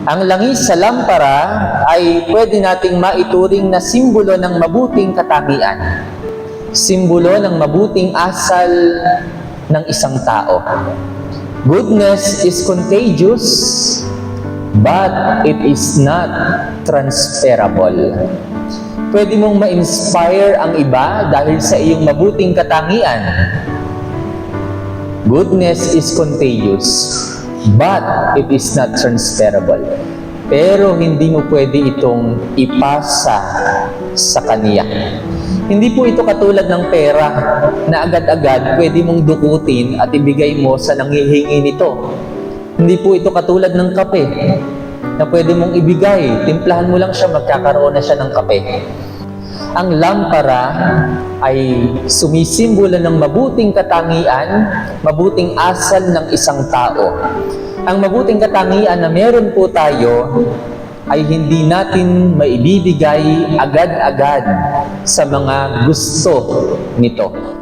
Ang langis sa lampara ay pwede nating maituring na simbolo ng mabuting katangian. Simbolo ng mabuting asal ng isang tao. Goodness is contagious, but it is not transferable. Pwede mong ma-inspire ang iba dahil sa iyong mabuting katangian. Goodness is contagious, but it is not transferable. Pero hindi mo pwede itong ipasa sa kanya. Hindi po ito katulad ng pera na agad-agad pwede mong dukutin at ibigay mo sa nanghihingi nito. Hindi po ito katulad ng kape na pwede mong ibigay. Timplahan mo lang siya, magkakaroon na siya ng kape. Ang lampara ay sumisimbolo ng mabuting katangian, mabuting asal ng isang tao. Ang mabuting katangian na meron po tayo ay hindi natin maibibigay agad-agad sa mga gusto nito.